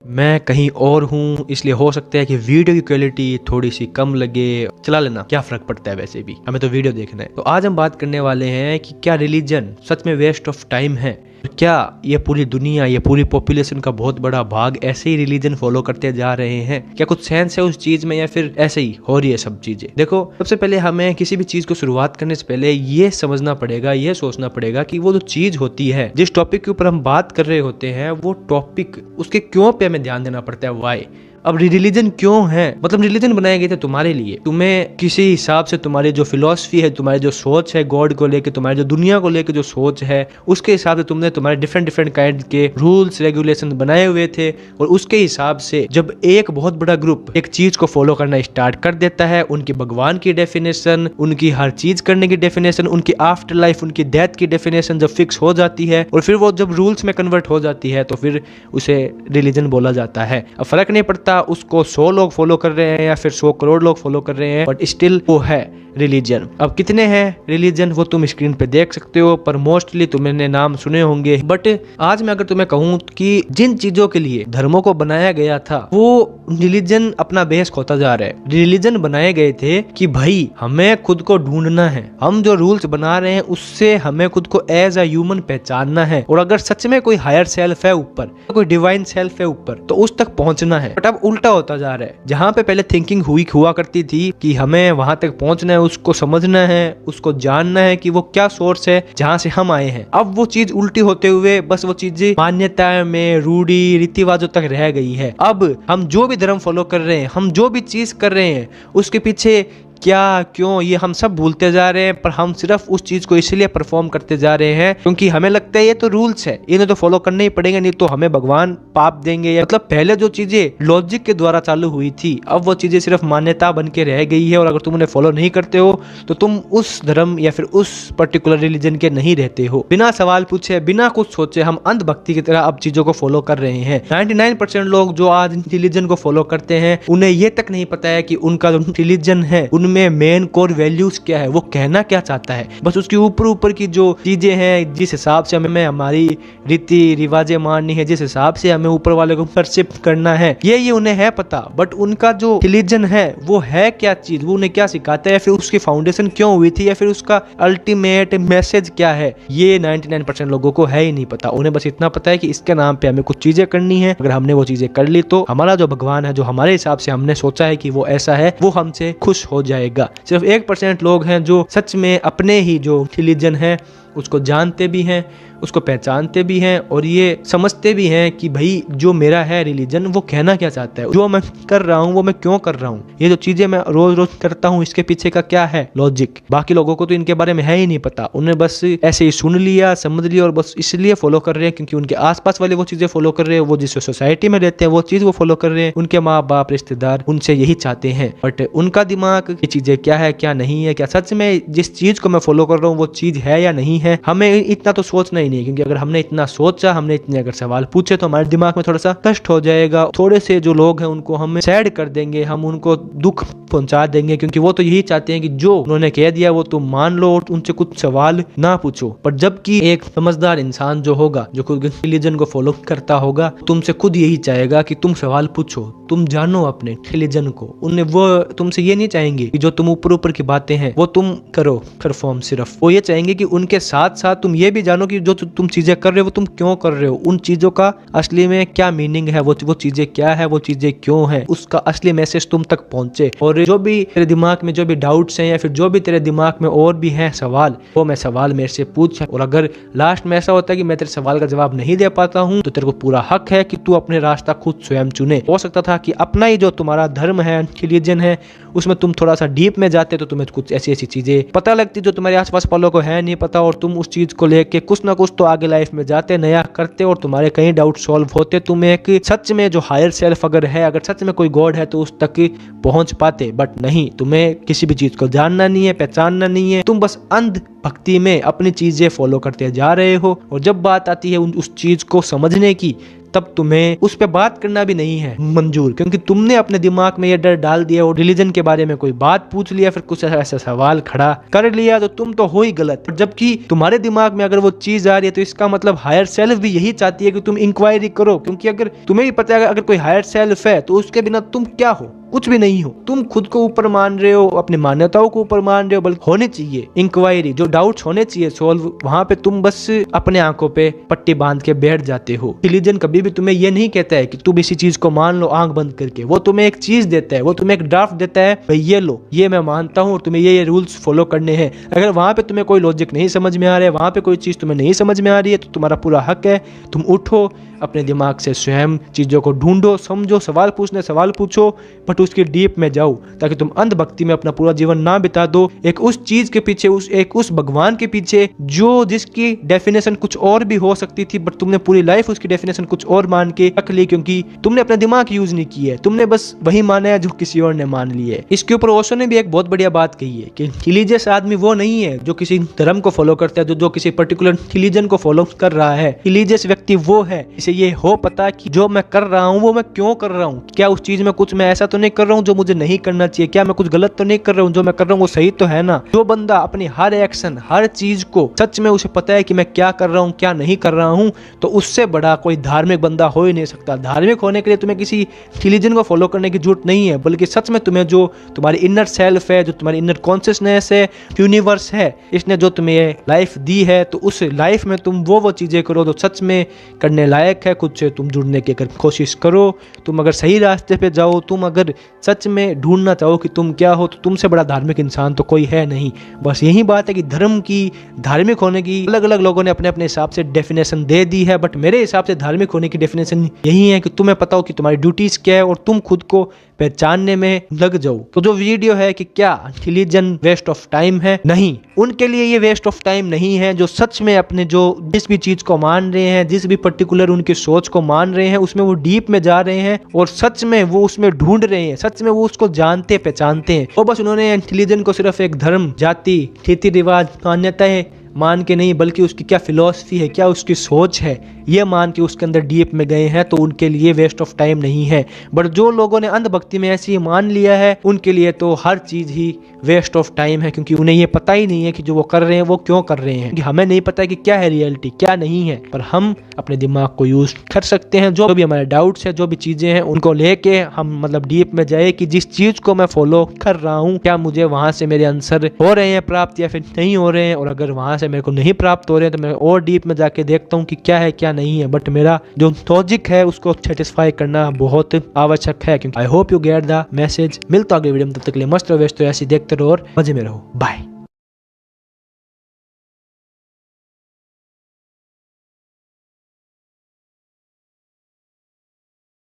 मैं कहीं और हूँ, इसलिए हो सकता है कि वीडियो की क्वालिटी थोड़ी सी कम लगे। चला लेना, क्या फर्क पड़ता है, वैसे भी हमें तो वीडियो देखना है। तो आज हम बात करने वाले हैं कि क्या रिलीजन सच में वेस्ट ऑफ टाइम है। क्या ये पूरी दुनिया, ये पूरी पॉपुलेशन का बहुत बड़ा भाग ऐसे ही रिलीजन फॉलो करते जा रहे हैं? क्या कुछ सेंस है उस चीज में, या फिर ऐसे ही हो रही है सब चीजें? देखो, सबसे पहले हमें किसी भी चीज को शुरुआत करने से पहले ये समझना पड़ेगा, ये सोचना पड़ेगा कि वो जो चीज होती है, जिस टॉपिक के ऊपर हम बात कर रहे होते हैं, वो टॉपिक उसके क्यों पे हमें ध्यान देना पड़ता है, वाई। अब रिलीजन क्यों है? मतलब रिलीजन बनाए गए थे तुम्हारे लिए, तुम्हें किसी हिसाब से तुम्हारी जो फिलॉसफी है, तुम्हारी जो सोच है गॉड को लेके, तुम्हारी जो दुनिया को लेके जो सोच है, उसके हिसाब से तुमने तुम्हारे डिफरेंट काइंड के रूल्स रेगुलेशन बनाए हुए थे। और उसके हिसाब से जब एक बहुत बड़ा ग्रुप एक चीज को फॉलो करना स्टार्ट कर देता है, उनकी भगवान की डेफिनेशन, उनकी हर चीज करने की डेफिनेशन, उनकी आफ्टर लाइफ, उनकी डेथ की डेफिनेशन जब फिक्स हो जाती है और फिर वो जब रूल्स में कन्वर्ट हो जाती है, तो फिर उसे रिलीजन बोला जाता है। अब फर्क नहीं पड़ता उसको 100 लोग फॉलो कर रहे हैं या फिर 100 करोड़ लोग फॉलो कर रहे हैं, बट स्टिल वो है रिलीजन। अब कितने हैं रिलीजन वो तुम स्क्रीन पे देख सकते हो, पर मोस्टली तुमने नाम सुने होंगे। बट आज मैं अगर तुम्हें कहूँ कि जिन चीजों के लिए धर्मों को बनाया गया था, वो रिलीजन अपना बेस खोता जा रहा है। रिलीजन बनाए गए थे कि भाई हमें खुद को ढूंढना है, हम जो रूल्स बना रहे हैं उससे हमें खुद को एज अ ह्यूमन पहचानना है, और अगर सच में कोई हायर सेल्फ है ऊपर, कोई डिवाइन सेल्फ है ऊपर, तो उस तक पहुंचना है। बट अब उल्टा होता जा रहा है। जहां पे पहले थिंकिंग हुआ करती थी कि हमें वहां तक पहुंचना है, उसको समझना है, उसको जानना है कि वो क्या सोर्स है जहां से हम आए हैं, अब वो चीज उल्टी होते हुए बस वो चीजें मान्यताएं में, रूढ़ी रीतिवाजों तक रह गई है। अब हम जो भी धर्म फॉलो कर रहे हैं, हम जो भी चीज कर रहे हैं, उसके पीछे क्या क्यों ये हम सब भूलते जा रहे हैं। पर हम सिर्फ उस चीज को इसलिए परफॉर्म करते जा रहे हैं क्योंकि हमें लगता है ये तो रूल्स है, इन्हें तो फॉलो करने ही पड़ेंगे, नहीं तो हमें भगवान पाप देंगे। मतलब पहले जो चीजें लॉजिक के द्वारा चालू हुई थी, अब वो चीजें सिर्फ मान्यता बन के रह गई है, और अगर तुम उन्हें फॉलो नहीं करते हो तो तुम उस धर्म या फिर उस पर्टिकुलर रिलीजन के नहीं रहते हो। बिना सवाल पूछे, बिना कुछ सोचे हम अंधभक्ति की तरह अब चीजों को फॉलो कर रहे हैं। 99% लोग जो आज रिलीजन को फॉलो करते हैं, उन्हें ये तक नहीं पता है कि उनका जो रिलीजन है उनमें मेन कोर वैल्यूज क्या है, वो कहना क्या चाहता है। बस उसके ऊपर की जो चीजें हैं, जिस हिसाब से हमें हमारी रीति रिवाजें माननी है, जिस हिसाब से हमें ऊपर वाले को परसिप्ट करना है, ये उन्हें है पता। बट उनका जो रिलीजन है वो है क्या चीज, वो उन्हें क्या सिखाता है, फिर उसकी फाउंडेशन क्यों हुई थी, या फिर उसका अल्टीमेट मैसेज क्या है, ये 99% लोगों को है ही नहीं पता। उन्हें बस इतना पता है कि इसके नाम पे हमें कुछ चीजें करनी है, अगर हमने वो चीजें कर ली तो हमारा जो भगवान है, जो हमारे हिसाब से हमने सोचा है कि वो ऐसा है, वो हमसे खुश हो जाएगा। सिर्फ 1% लोग हैं जो सच में अपने ही जो रिलीजन है उसको जानते भी हैं, उसको पहचानते भी हैं, और ये समझते भी हैं कि भाई जो मेरा है रिलीजन वो कहना क्या चाहता है, जो मैं कर रहा हूँ वो मैं क्यों कर रहा हूँ, ये जो चीजें मैं रोज रोज करता हूँ इसके पीछे का क्या है लॉजिक। बाकी लोगों को तो इनके बारे में है ही नहीं पता, उन्हें बस ऐसे ही सुन लिया, समझ लिया, और बस इसलिए फॉलो कर रहे हैं क्योंकि उनके आसपास वाले वो चीजें फॉलो कर रहे हैं, वो जिस सोसाइटी में रहते हैं वो चीज वो फॉलो कर रहे हैं, उनके माँ बाप रिश्तेदार उनसे यही चाहते हैं। बट उनका दिमाग ये चीजें क्या है क्या नहीं है, क्या सच में जिस चीज को मैं फॉलो कर रहा हूँ वो चीज है या नहीं है, हमें इतना तो सोचना ही नहीं। क्योंकि अगर हमने इतना सोचा, हमने इतने अगर सवाल पूछे, तो हमारे दिमाग में थोड़ा सा कष्ट हो जाएगा। थोड़े से जो लोग हैं उनको हम सैड कर देंगे, हम उनको दुख पहुंचा देंगे, क्योंकि वो तो यही चाहते हैं कि जो उन्होंने कह दिया वो तुम मान लो और उनसे कुछ सवाल ना पूछो। पर जबकि एक समझदार इंसान जो होगा, जो खुद रिलीजन को फॉलो करता होगा, तुमसे खुद यही चाहेगा कि तुम सवाल पूछो, तुम जानो अपने रिलीजन को। उन्हें वो तुमसे ये नहीं चाहेंगे कि जो तुम ऊपर की बातें हैं वो तुम करो परफॉर्म, सिर्फ वो ये चाहेंगे कि उनके साथ साथ तुम ये भी जानो कि जो तुम चीजें कर रहे हो वो तुम क्यों कर रहे हो, उन चीजों का असली में क्या मीनिंग है, वो चीजें क्या है, वो चीजें क्यों है, उसका असली मैसेज तुम तक पहुंचे। और जो भी तेरे दिमाग में जो भी डाउट्स हैं, या फिर जो भी तेरे दिमाग में और भी हैं सवाल, वो मैं सवाल मेरे से पूछ। और अगर लास्ट में ऐसा होता है कि मैं तेरे सवाल का जवाब नहीं दे पाता हूँ, तो तेरे को पूरा हक है कि तू अपने रास्ता खुद स्वयं चुने। हो सकता था कि अपना ही जो तुम्हारा धर्म है, रिलीजन है, उसमें तुम थोड़ा सा डीप में जाते तो तुम्हें कुछ ऐसी चीजें पता लगती जो तुम्हारे आसपास वालों को है नहीं पता, और तुम उस चीज को लेके कुछ ना कुछ तो आगे लाइफ में जाते, नया करते, और तुम्हारे कई डाउट सॉल्व होते। तुम एक सच में जो हायर सेल्फ अगर है, अगर सच में कोई गॉड है, तो उस तक पहुंच पाते। बट नहीं, तुम्हें किसी भी चीज को जानना नहीं है, पहचानना नहीं है, तुम बस अंध भक्ति में अपनी चीजें फॉलो करते जा रहे हो। और जब बात आती है उस चीज को समझने की, तब तुम्हें उस पर बात करना भी नहीं है मंजूर, क्योंकि तुमने अपने दिमाग में ये डर डाल दिया और रिलीजन के बारे में कोई बात पूछ लिया, फिर कुछ ऐसा सवाल खड़ा कर लिया तो तुम तो हो ही गलत। जबकि तुम्हारे दिमाग में अगर वो चीज आ रही है तो इसका मतलब हायर सेल्फ भी यही चाहती है कि तुम इंक्वायरी करो, क्योंकि अगर तुम्हें भी पता है अगर कोई हायर सेल्फ है तो उसके बिना तुम क्या हो, कुछ भी नहीं हो। तुम खुद को ऊपर मान रहे हो, अपनी मान्यताओं को ऊपर मान रहे हो, बल्कि होनी चाहिए इंक्वायरी, जो डाउट्स होने चाहिए सॉल्व, वहां पे तुम बस अपने आंखों पे पट्टी बांध के बैठ जाते हो। रिलीजन कभी भी तुम्हें ये नहीं कहता है कि तुम इसी चीज को मान लो आंख बंद करके, वो तुम्हें एक चीज देता है, वो तुम्हें एक ड्राफ्ट देता है, भाई ये लो, ये मैं मानता हूँ और तुम्हें ये रूल्स फॉलो करने हैं। अगर वहां पे तुम्हें कोई लॉजिक नहीं समझ में आ रहा है, वहां पे कोई चीज तुम्हें नहीं समझ में आ रही है, तो तुम्हारा पूरा हक है, तुम उठो, अपने दिमाग से स्वयं चीजों को ढूंढो, समझो, सवाल पूछने सवाल पूछो, बट उसकी डीप में जाओ, ताकि तुम अंधभक्ति में अपना पूरा जीवन ना बिता दो एक उस चीज के पीछे, उस भगवान के पीछे जो जिसकी डेफिनेशन कुछ और भी हो सकती थी, बट तुमने पूरी लाइफ उसकी डेफिनेशन कुछ और मान के रख ली, क्योंकि तुमने अपना दिमाग यूज नहीं किया है, तुमने बस वही माना है जो किसी और ने मान लिया है। इसके ऊपर ओशो ने भी एक बहुत बढ़िया बात कही है कि रिलीजियस आदमी वो नहीं है जो किसी धर्म को फॉलो करता है, जो किसी पर्टिकुलर रिलीजन को फॉलो कर रहा है। रिलीजियस व्यक्ति वो है जिसे ये हो पता कि जो मैं कर रहा हूँ वो मैं क्यों कर रहा हूँ, क्या उस चीज में कुछ मैं ऐसा तो नहीं कर रहा हूँ जो मुझे नहीं करना चाहिए, क्या मैं कुछ गलत तो नहीं कर रहा हूँ, जो मैं कर रहा हूँ वो सही तो है ना। जो बंदा अपनी हर एक्शन, हर चीज को सच में उसे पता है कि मैं क्या कर रहा हूँ क्या नहीं कर रहा हूँ, तो उससे बड़ा कोई धार्मिक बंदा हो ही नहीं सकता। धार्मिक होने के लिए तुम्हें किसी रिलीजन को फॉलो करने की जरूरत नहीं है, बल्कि सच में तुम्हें जो तुम्हारी इनर सेल्फ है, जो तुम्हारी इनर कॉन्शियसनेस है, यूनिवर्स है, इसने जो तुम्हें लाइफ दी है, तो उस लाइफ में तुम वो चीजें करो जो सच में करने लायक है। कुछ तुम जुड़ने की अगर कोशिश करो, तुम अगर सही रास्ते पे जाओ, तुम अगर सच में ढूंढना चाहो कि तुम क्या हो, तो तुमसे बड़ा धार्मिक इंसान तो कोई है नहीं। बस यही बात है कि धर्म की, धार्मिक होने की अलग अलग लोगों ने अपने अपने हिसाब से डेफिनेशन दे दी है, बट मेरे हिसाब से धार्मिक होने की डेफिनेशन यही है कि तुम्हें पता हो कि तुम्हारी ड्यूटीज क्या है और तुम खुद को पहचानने में लग जाओ। तो जो वीडियो है कि क्या रिलीजन वेस्ट ऑफ टाइम है, नहीं, उनके लिए ये वेस्ट ऑफ टाइम नहीं है जो सच में अपने जो जिस भी चीज को मान रहे हैं, जिस भी पर्टिकुलर उनकी सोच को मान रहे हैं, उसमें वो डीप में जा रहे हैं और सच में वो उसमें ढूंढ रहे हैं, सच में वो उसको जानते पहचानते हैं। वो बस उन्होंने रिलीजन को सिर्फ एक धर्म, जाति, रीति रिवाज, मान्यताएं मान के नहीं, बल्कि उसकी क्या फिलॉसफी है, क्या उसकी सोच है, ये मान के उसके अंदर डीप में गए हैं, तो उनके लिए वेस्ट ऑफ टाइम नहीं है। बट जो लोगों ने अंधभक्ति में ऐसे ही मान लिया है, उनके लिए तो हर चीज ही वेस्ट ऑफ टाइम है, क्योंकि उन्हें ये पता ही नहीं है कि जो वो कर रहे हैं वो क्यों कर रहे हैं। हमें नहीं पता कि क्या है रियलिटी, क्या नहीं है, पर हम अपने दिमाग को यूज कर सकते हैं। जो भी हमारे डाउट्स है, जो भी चीजें हैं, उनको लेके हम मतलब डीप में जाए कि जिस चीज को मैं फॉलो कर रहा हूँ, क्या मुझे वहां से मेरे आंसर हो रहे हैं प्राप्त या फिर नहीं हो रहे हैं, और अगर वहां से मेरे को नहीं प्राप्त हो रहे हैं तो मैं और डीप में जाके देखता हूँ कि क्या है क्या नहीं है। बट मेरा जो लॉजिक है उसको सेटिस्फाई करना बहुत आवश्यक है, क्योंकि I hope you get the message. मिलता हूं अगले वीडियो में, तब तक के लिए मस्त रहो, व्यस्त रहो, ऐसे देखते रहो और मजे में रहो। बाय।